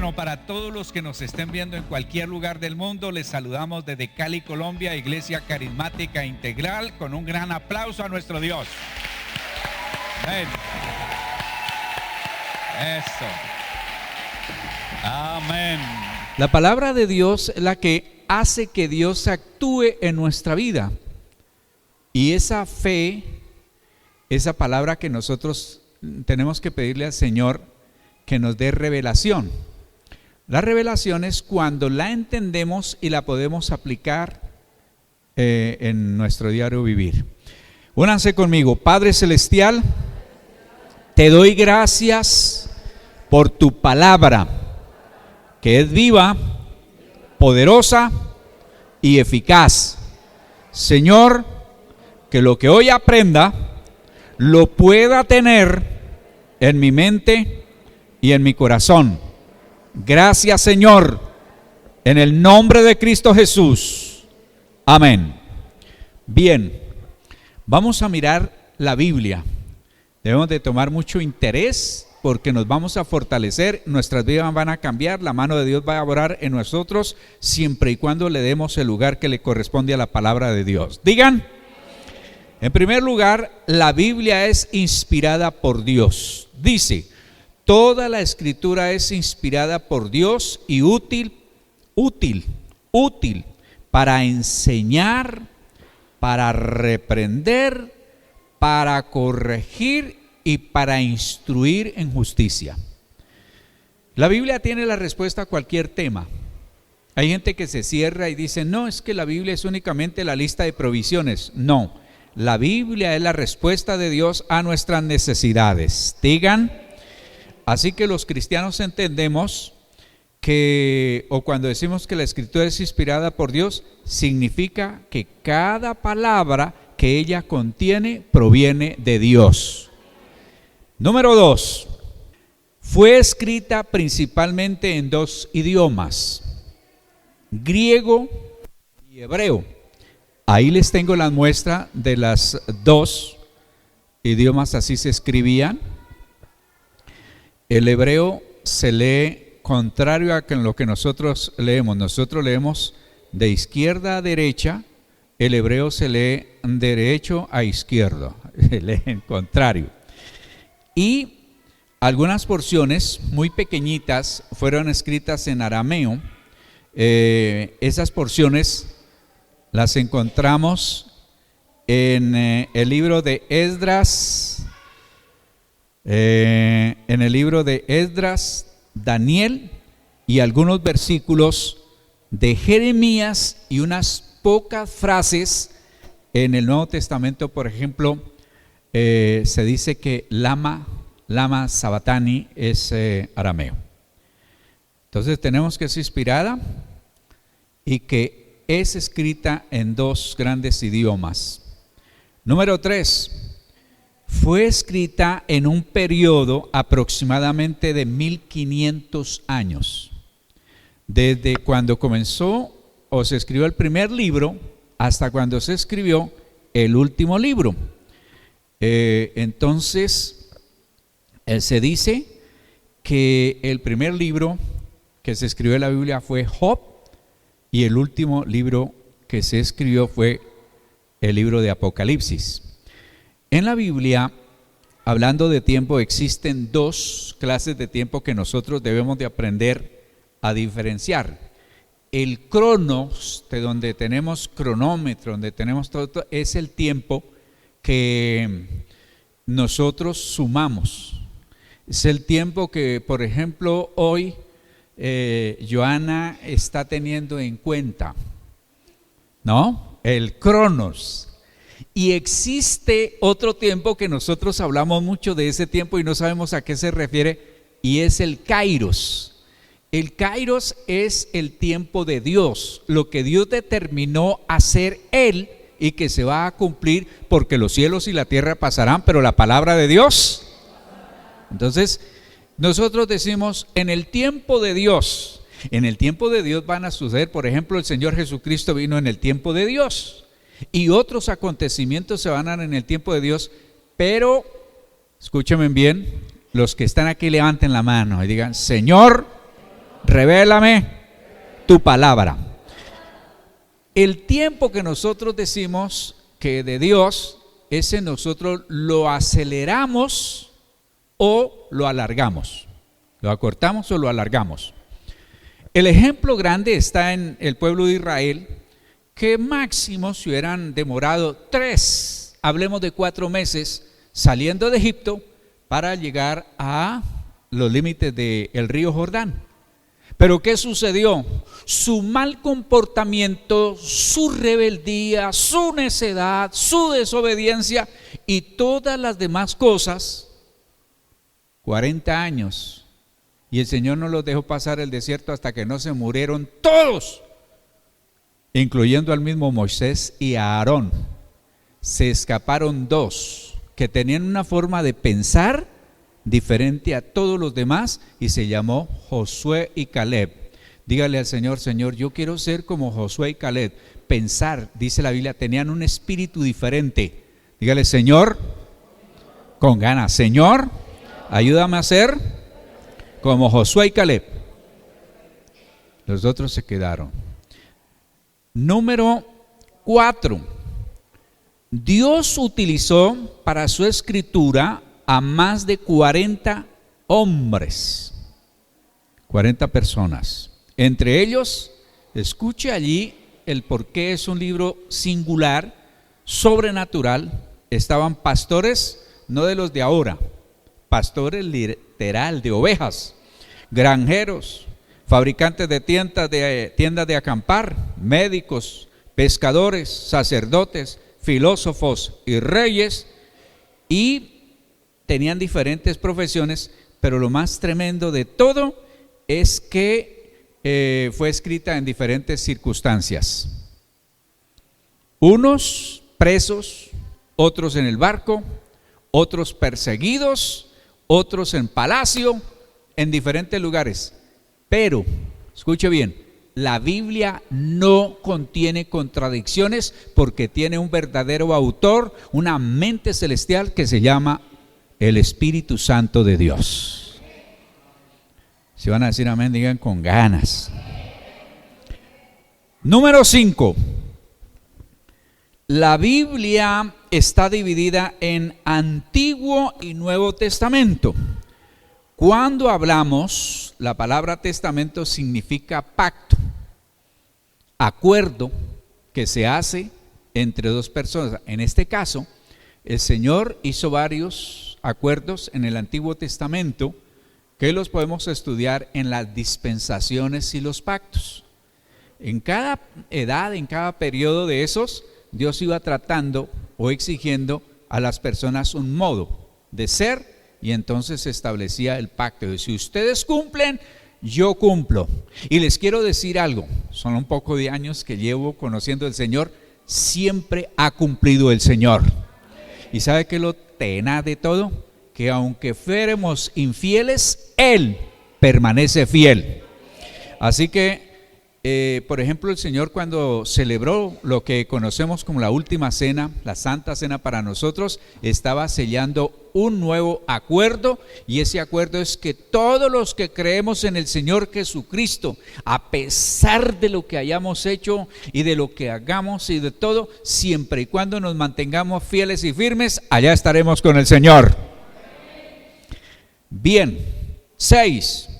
Bueno, para todos los que nos estén viendo en cualquier lugar del mundo, les saludamos desde Cali, Colombia, Iglesia Carismática Integral, con un gran aplauso a nuestro Dios. Amén. Eso. Amén. La palabra de Dios es la que hace que Dios actúe en nuestra vida. Y esa fe, esa palabra que nosotros tenemos que pedirle al Señor que nos dé revelación. La revelación es cuando la entendemos y la podemos aplicar en nuestro diario vivir. Únanse conmigo. Padre Celestial, te doy gracias por tu palabra, que es viva, poderosa y eficaz. Señor, que lo que hoy aprenda lo pueda tener en mi mente y en mi corazón. Gracias, Señor, en el nombre de Cristo Jesús. Amén. Bien, vamos a mirar la Biblia. Debemos de tomar mucho interés porque nos vamos a fortalecer, nuestras vidas van a cambiar, la mano de Dios va a obrar en nosotros siempre y cuando le demos el lugar que le corresponde a la palabra de Dios. Digan, en primer lugar, la Biblia es inspirada por Dios. Dice, toda la escritura es inspirada por Dios y útil para enseñar, para reprender, para corregir y para instruir en justicia. La Biblia tiene la respuesta a cualquier tema. Hay gente que se cierra y dice, no, es que la Biblia es únicamente la lista de provisiones. No, la Biblia es la respuesta de Dios a nuestras necesidades. Digan. Así que los cristianos entendemos que, o cuando decimos que la escritura es inspirada por Dios, significa que cada palabra que ella contiene proviene de Dios. Número 2, fue escrita principalmente en dos idiomas, griego y hebreo. Ahí les tengo la muestra de las dos idiomas, así se escribían. El hebreo se lee contrario a lo que nosotros leemos. Nosotros leemos de izquierda a derecha, el hebreo se lee derecho a izquierdo, se lee en contrario. Y algunas porciones muy pequeñitas fueron escritas en arameo. Esas porciones las encontramos en el libro de Esdras. En el libro de Esdras, Daniel y algunos versículos de Jeremías y unas pocas frases en el Nuevo Testamento. Por ejemplo, se dice que lama sabatani es arameo. Entonces tenemos que es inspirada y que es escrita en dos grandes idiomas. Número 3, fue escrita en un periodo aproximadamente de 1500 años. Desde cuando comenzó o se escribió el primer libro hasta cuando se escribió el último libro. Entonces, se dice que el primer libro que se escribió en la Biblia fue Job y el último libro que se escribió fue el libro de Apocalipsis. En la Biblia, hablando de tiempo, existen dos clases de tiempo que nosotros debemos de aprender a diferenciar. El cronos, de donde tenemos cronómetro, donde tenemos todo, es el tiempo que nosotros sumamos. Es el tiempo que, por ejemplo, hoy Joana está teniendo en cuenta, ¿no? El cronos. Y existe otro tiempo que nosotros hablamos mucho de ese tiempo y no sabemos a qué se refiere, y es el kairos. El kairos es el tiempo de Dios, lo que Dios determinó hacer Él y que se va a cumplir, porque los cielos y la tierra pasarán, pero la palabra de Dios. Entonces, nosotros decimos, en el tiempo de Dios, van a suceder, por ejemplo, el Señor Jesucristo vino en el tiempo de Dios. Y otros acontecimientos se van a dar en el tiempo de Dios, pero, escúchenme bien, los que están aquí levanten la mano y digan, Señor, revélame tu palabra. El tiempo que nosotros decimos que de Dios, ese nosotros lo aceleramos o lo alargamos. Lo acortamos o lo alargamos. El ejemplo grande está en el pueblo de Israel, que máximo se hubieran demorado 3, hablemos de 4 meses, saliendo de Egipto para llegar a los límites del río Jordán. Pero ¿qué sucedió? Su mal comportamiento, su rebeldía, su necedad, su desobediencia y todas las demás cosas, 40 años, y el Señor no los dejó pasar el desierto hasta que no se murieron todos, incluyendo al mismo Moisés y a Aarón. Se escaparon 2 que tenían una forma de pensar diferente a todos los demás y se llamó Josué y Caleb. Dígale al Señor: Señor, yo quiero ser como Josué y Caleb. Pensar, dice la Biblia, tenían un espíritu diferente. Dígale: Señor, con ganas, Señor, ayúdame a ser como Josué y Caleb. Los otros se quedaron. Número 4. Dios utilizó para su escritura a más de 40 hombres, 40 personas. Entre ellos, escuche allí el por qué es un libro singular, sobrenatural. Estaban pastores, no de los de ahora, pastores literal de ovejas, granjeros, fabricantes de tiendas de acampar, médicos, pescadores, sacerdotes, filósofos y reyes, y tenían diferentes profesiones, pero lo más tremendo de todo es que fue escrita en diferentes circunstancias. Unos presos, otros en el barco, otros perseguidos, otros en palacio, en diferentes lugares. Pero, escuche bien, la Biblia no contiene contradicciones porque tiene un verdadero autor, una mente celestial que se llama el Espíritu Santo de Dios. Si van a decir amén, digan con ganas. Número 5. La Biblia está dividida en Antiguo y Nuevo Testamento. Cuando hablamos, la palabra testamento significa pacto, acuerdo que se hace entre 2 personas. En este caso, el Señor hizo varios acuerdos en el Antiguo Testamento que los podemos estudiar en las dispensaciones y los pactos. En cada edad, en cada periodo de esos, Dios iba tratando o exigiendo a las personas un modo de ser, y entonces se establecía el pacto de: si ustedes cumplen, yo cumplo. Y les quiero decir algo, son un poco de años que llevo conociendo al Señor, siempre ha cumplido el Señor. ¿Y sabe qué es lo tenaz de todo? Que aunque fuéramos infieles, Él permanece fiel. Así que, por ejemplo, el Señor, cuando celebró lo que conocemos como la última cena, la Santa Cena para nosotros, estaba sellando un nuevo acuerdo, y ese acuerdo es que todos los que creemos en el Señor Jesucristo, a pesar de lo que hayamos hecho y de lo que hagamos y de todo, siempre y cuando nos mantengamos fieles y firmes, allá estaremos con el Señor. Bien, 6.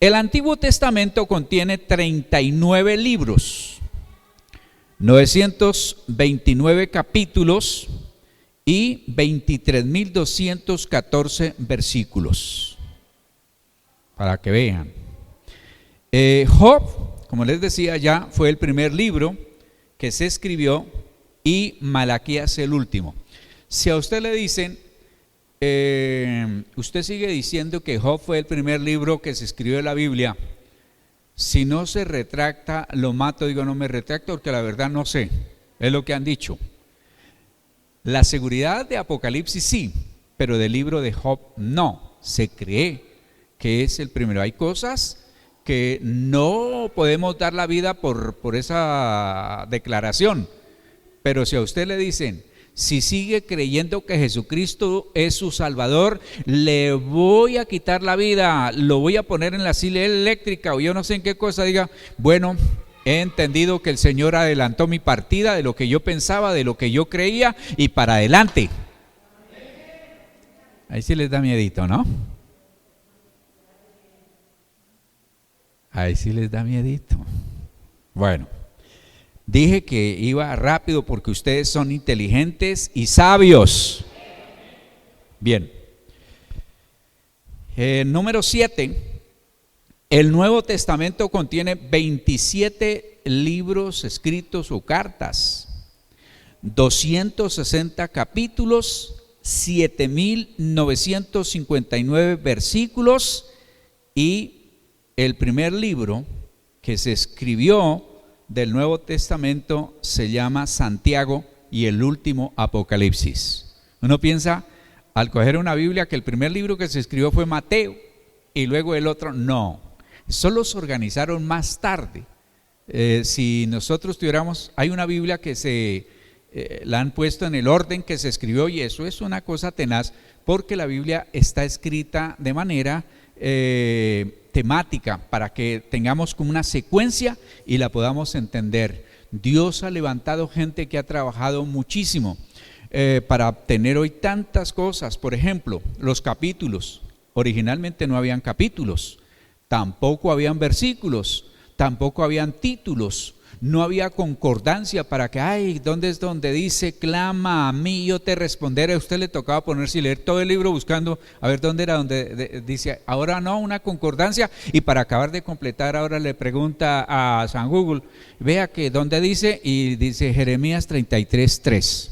El Antiguo Testamento contiene 39 libros, 929 capítulos y 23.214 versículos, para que vean. Job, como les decía ya, fue el primer libro que se escribió, y Malaquías el último. Si a usted le dicen, usted sigue diciendo que Job fue el primer libro que se escribió en la Biblia, si no se retracta, lo mato. Digo, no me retracto porque la verdad no sé, es lo que han dicho. La seguridad de Apocalipsis sí, pero del libro de Job no. Se cree que es el primero. Hay cosas que no podemos dar la vida por esa declaración, pero si a usted le dicen, si sigue creyendo que Jesucristo es su Salvador, le voy a quitar la vida, lo voy a poner en la silla eléctrica o yo no sé en qué cosa, diga, bueno, he entendido que el Señor adelantó mi partida de lo que yo pensaba, de lo que yo creía y para adelante. Ahí sí les da miedito, ¿no? Ahí sí les da miedito. Bueno, dije que iba rápido porque ustedes son inteligentes y sabios. Bien. Número 7. El Nuevo Testamento contiene 27 libros escritos o cartas, 260 capítulos, 7.959 versículos y el primer libro que se escribió del Nuevo Testamento se llama Santiago y el último Apocalipsis. Uno piensa al coger una Biblia que el primer libro que se escribió fue Mateo y luego el otro, no, solo se organizaron más tarde. Si nosotros tuviéramos, hay una Biblia que la han puesto en el orden que se escribió y eso es una cosa tenaz porque la Biblia está escrita de manera temática para que tengamos como una secuencia y la podamos entender. Dios ha levantado gente que ha trabajado muchísimo para obtener hoy tantas cosas. Por ejemplo, los capítulos. Originalmente no habían capítulos, tampoco habían versículos, tampoco habían títulos, no había concordancia para que, ay, ¿dónde es donde dice clama a mí, yo te responderé? A usted le tocaba ponerse y leer todo el libro buscando a ver dónde era donde dice, ahora no, una concordancia, y para acabar de completar ahora le pregunta a San Google, vea que dónde dice, y dice Jeremías 33:3.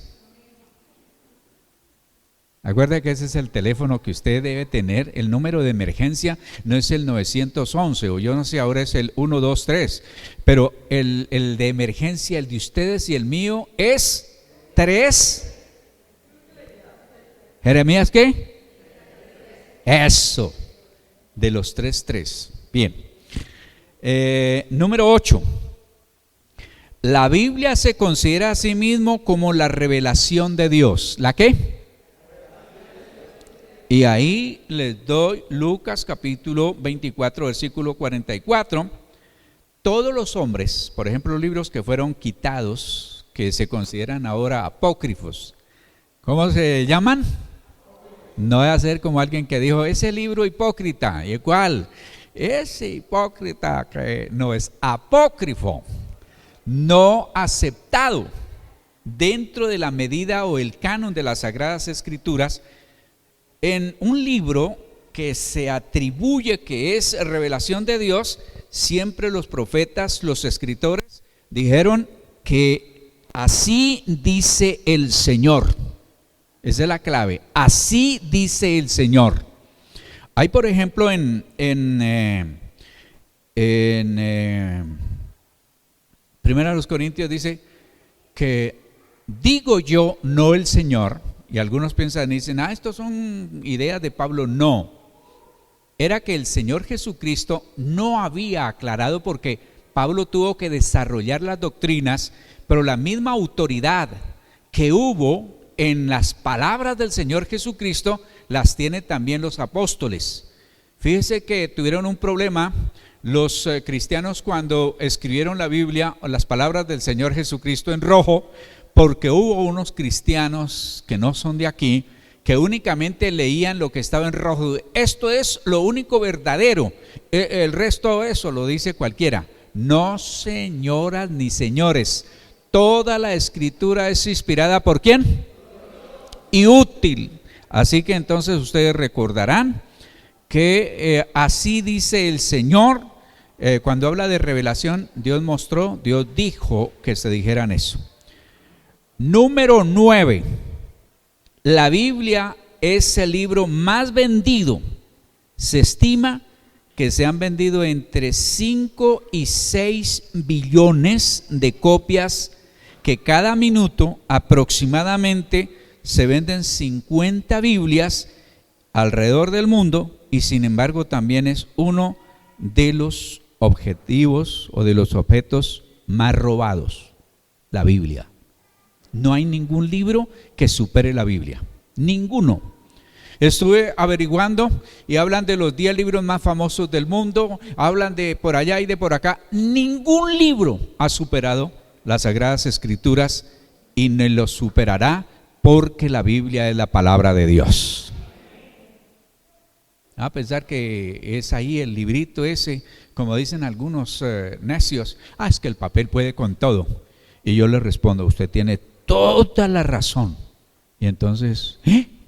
Acuerde que ese es el teléfono que usted debe tener, el número de emergencia no es el 911 o yo no sé, ahora es el 123, pero el de emergencia, el de ustedes y el mío es 3. ¿Jeremías qué? Eso, de los 3:3. Bien. Número 8. La Biblia se considera a sí mismo como la revelación de Dios. ¿La qué? Y ahí les doy Lucas capítulo 24, versículo 44. Todos los hombres, por ejemplo, libros que fueron quitados, que se consideran ahora apócrifos, ¿cómo se llaman? No voy a ser como alguien que dijo, ese libro hipócrita. ¿Y cuál? Ese hipócrita que no es apócrifo, no aceptado dentro de la medida o el canon de las Sagradas Escrituras. En un libro que se atribuye que es revelación de Dios, siempre los profetas, los escritores, dijeron que así dice el Señor. Esa es la clave, así dice el Señor. Hay por ejemplo en Primera de los Corintios dice que digo yo, no el Señor. Y algunos piensan y dicen, estos son ideas de Pablo. No, era que el Señor Jesucristo no había aclarado porque Pablo tuvo que desarrollar las doctrinas, pero la misma autoridad que hubo en las palabras del Señor Jesucristo las tiene también los apóstoles. Fíjese que tuvieron un problema los cristianos cuando escribieron la Biblia, las palabras del Señor Jesucristo en rojo, porque hubo unos cristianos que no son de aquí, que únicamente leían lo que estaba en rojo. Esto es lo único verdadero, el resto eso lo dice cualquiera. No, señoras ni señores, toda la escritura es inspirada ¿por quién? Y útil. Así que entonces ustedes recordarán que así dice el Señor. Cuando habla de revelación, Dios mostró, Dios dijo que se dijeran eso. Número 9. La Biblia es el libro más vendido. Se estima que se han vendido entre 5 y 6 billones de copias, que cada minuto aproximadamente se venden 50 Biblias alrededor del mundo, y sin embargo también es uno de los objetivos o de los objetos más robados, la Biblia. No hay ningún libro que supere la Biblia. Ninguno. Estuve averiguando y hablan de los 10 libros más famosos del mundo, hablan de por allá y de por acá. Ningún libro ha superado las Sagradas Escrituras y ni lo superará, porque la Biblia es la palabra de Dios. A pensar que es ahí el librito ese, como dicen algunos necios, es que el papel puede con todo. Y yo le respondo, usted tiene toda la razón. Y entonces,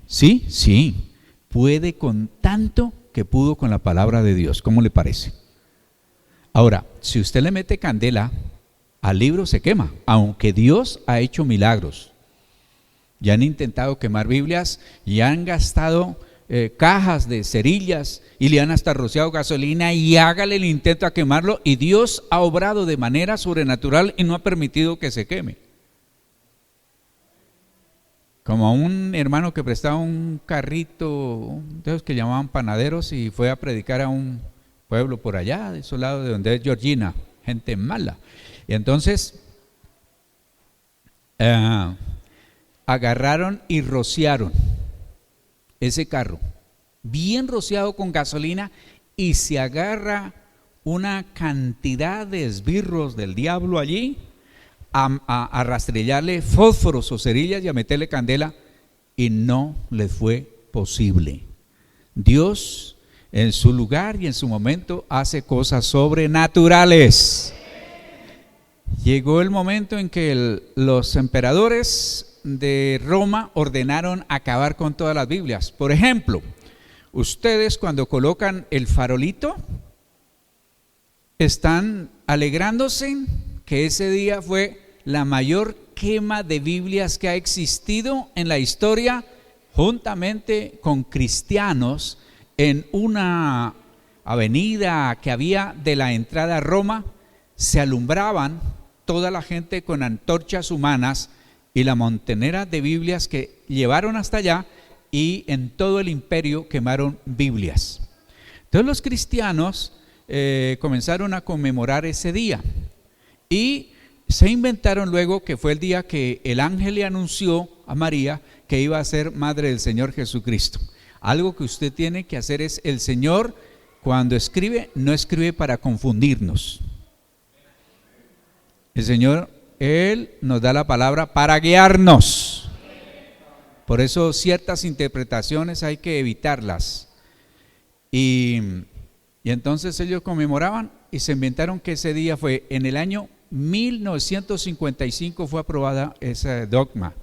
sí, sí, puede con tanto que pudo con la palabra de Dios. ¿Cómo le parece? Ahora, si usted le mete candela al libro, se quema, aunque Dios ha hecho milagros. Ya han intentado quemar Biblias y han gastado cajas de cerillas y le han hasta rociado gasolina y hágale el intento a quemarlo, y Dios ha obrado de manera sobrenatural y no ha permitido que se queme. Como a un hermano que prestaba un carrito de esos que llamaban panaderos y fue a predicar a un pueblo por allá, de esos lados de donde es Georgina, gente mala. Y entonces agarraron y rociaron ese carro, bien rociado con gasolina, y se agarra una cantidad de esbirros del diablo allí a rastrellarle fósforos o cerillas y a meterle candela, y no les fue posible. Dios en su lugar y en su momento hace cosas sobrenaturales. Llegó el momento en que los emperadores de Roma ordenaron acabar con todas las Biblias. Por ejemplo, ustedes cuando colocan el farolito, están alegrándose que ese día fue la mayor quema de Biblias que ha existido en la historia, juntamente con cristianos en una avenida que había de la entrada a Roma. Se alumbraban toda la gente con antorchas humanas y la montonera de Biblias que llevaron hasta allá, y en todo el imperio quemaron Biblias. Entonces los cristianos comenzaron a conmemorar ese día y se inventaron luego que fue el día que el ángel le anunció a María que iba a ser madre del Señor Jesucristo. Algo que usted tiene que hacer es, el Señor cuando escribe, no escribe para confundirnos. El Señor, Él nos da la palabra para guiarnos. Por eso ciertas interpretaciones hay que evitarlas. Y entonces ellos conmemoraban y se inventaron que ese día fue en el año 1955, fue aprobada ese dogma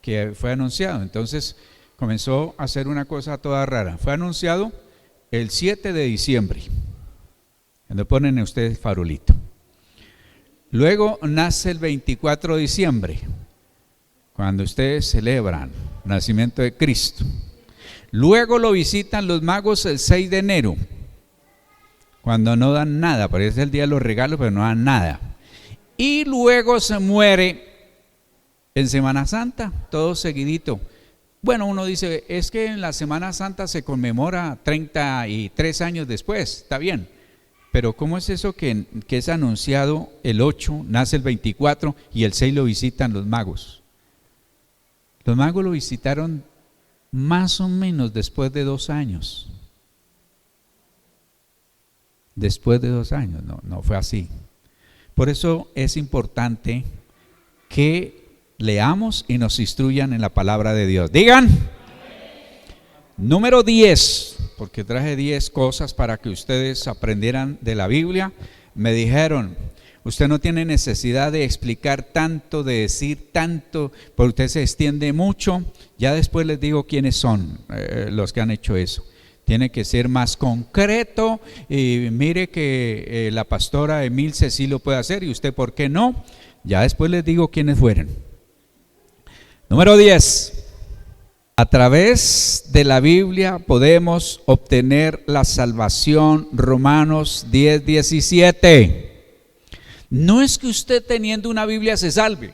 que fue anunciado. Entonces comenzó a hacer una cosa toda rara. Fue anunciado el 7 de diciembre, cuando ponen ustedes farolito. Luego nace el 24 de diciembre, cuando ustedes celebran el nacimiento de Cristo. Luego lo visitan los magos el 6 de enero, cuando no dan nada, parece el día de los regalos, pero no dan nada. Y luego se muere en Semana Santa, todo seguidito. Bueno, uno dice, es que en la Semana Santa se conmemora 33 años después, está bien. Pero ¿cómo es eso que es anunciado el 8, nace el 24 y el 6 lo visitan los magos? Los magos lo visitaron más o menos después de 2 años. Después de 2 años, no fue así. Por eso es importante que leamos y nos instruyan en la palabra de Dios. Digan. Número 10, porque traje 10 cosas para que ustedes aprendieran de la Biblia. Me dijeron, usted no tiene necesidad de explicar tanto, de decir tanto, porque usted se extiende mucho. Ya después les digo quiénes son los que han hecho eso. Tiene que ser más concreto, y mire que la pastora Emilce sí lo puede hacer, y usted ¿por qué no? Ya después les digo quiénes fueron. Número 10. A través de la Biblia podemos obtener la salvación. Romanos 10:17. No es que usted teniendo una Biblia se salve,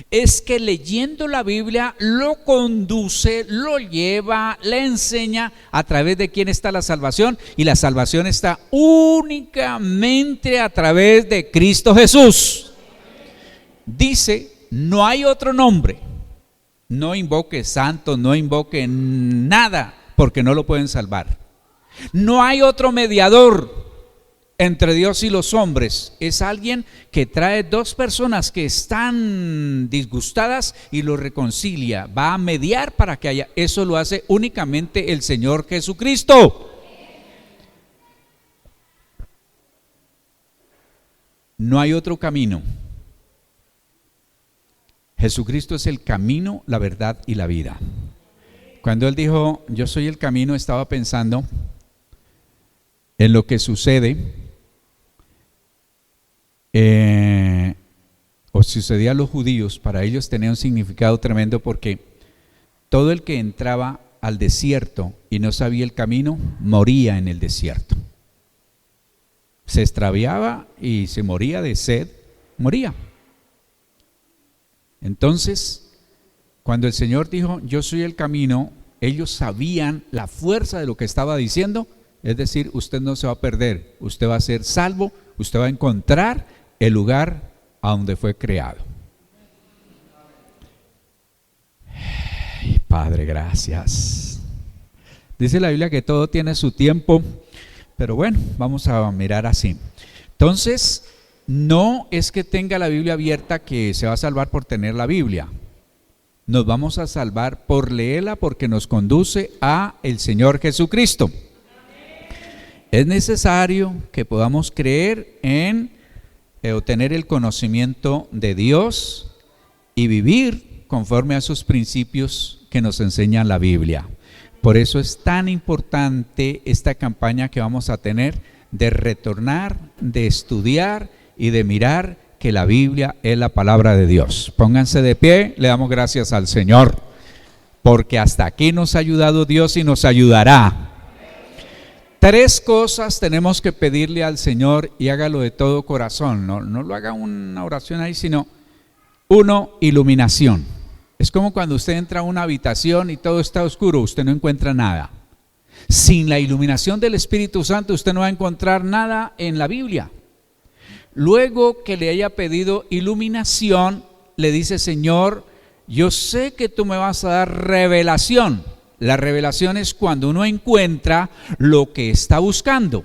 es que leyendo la Biblia lo conduce, lo lleva, le enseña a través de quién está la salvación, y la salvación está únicamente a través de Cristo Jesús. Dice no hay otro nombre. No invoque santo, no invoque nada, porque no lo pueden salvar. No hay otro mediador entre Dios y los hombres. Es alguien que trae dos personas que están disgustadas y lo reconcilia. Va a mediar para que haya. Eso lo hace únicamente el Señor Jesucristo. No hay otro camino. Jesucristo es el camino, la verdad y la vida. Cuando Él dijo, yo soy el camino, estaba pensando en lo que sucede o sucedía a los judíos. Para ellos tenía un significado tremendo, porque todo el que entraba al desierto y no sabía el camino, moría en el desierto. Se extraviaba y se moría de sed, moría. Entonces, cuando el Señor dijo, yo soy el camino, ellos sabían la fuerza de lo que estaba diciendo. Es decir, usted no se va a perder, usted va a ser salvo, usted va a encontrar el lugar a donde fue creado. Padre, gracias. Dice la Biblia que todo tiene su tiempo, pero bueno, vamos a mirar así. Entonces, no es que tenga la Biblia abierta que se va a salvar por tener la Biblia. Nos vamos a salvar por leerla, porque nos conduce a el Señor Jesucristo. Es necesario que podamos creer en obtener el conocimiento de Dios y vivir conforme a sus principios que nos enseña la Biblia. Por eso es tan importante esta campaña que vamos a tener de retornar, de estudiar y de mirar que la Biblia es la palabra de Dios. Pónganse de pie, le damos gracias al Señor, porque hasta aquí nos ha ayudado Dios y nos ayudará. 3 cosas tenemos que pedirle al Señor, y hágalo de todo corazón, no lo haga una oración ahí, sino 1, iluminación. Es como cuando usted entra a una habitación y todo está oscuro, usted no encuentra nada. Sin la iluminación del Espíritu Santo usted no va a encontrar nada en la Biblia. Luego que le haya pedido iluminación, le dice, Señor, yo sé que tú me vas a dar revelación. La revelación es cuando uno encuentra lo que está buscando.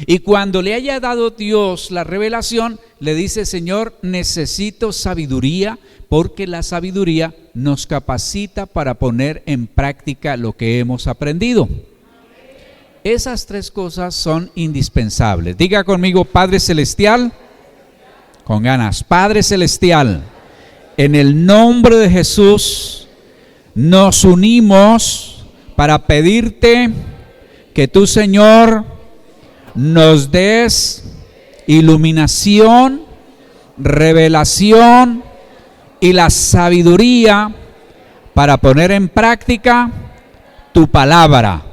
Y cuando le haya dado Dios la revelación, le dice, Señor, necesito sabiduría, porque la sabiduría nos capacita para poner en práctica lo que hemos aprendido. Esas 3 cosas son indispensables. Diga conmigo, Padre Celestial, con ganas. Padre Celestial, en el nombre de Jesús, nos unimos para pedirte que tú, Señor, nos des iluminación, revelación y la sabiduría para poner en práctica tu palabra.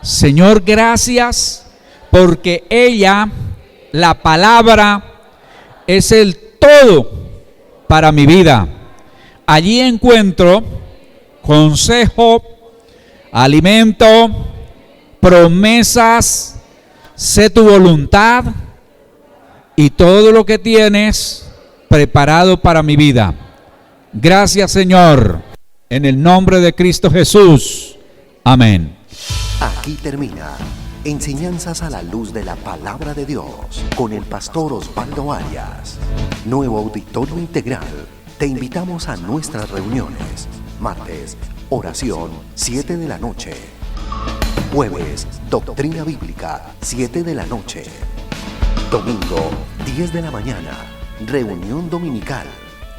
Señor, gracias, porque ella, la palabra, es el todo para mi vida. Allí encuentro consejo, alimento, promesas, sé tu voluntad y todo lo que tienes preparado para mi vida. Gracias, Señor, en el nombre de Cristo Jesús. Amén. Aquí termina Enseñanzas a la luz de la palabra de Dios con el pastor Osvaldo Arias. Nuevo Auditorio Integral. Te invitamos a nuestras reuniones. Martes, oración, 7 de la noche. Jueves, doctrina bíblica, 7 de la noche. Domingo, 10 de la mañana, reunión dominical.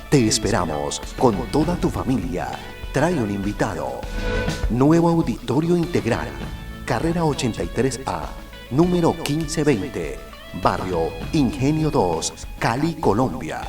Te esperamos con toda tu familia. Trae un invitado. Nuevo Auditorio Integral, carrera 83A, número 1520, barrio Ingenio 2, Cali, Colombia.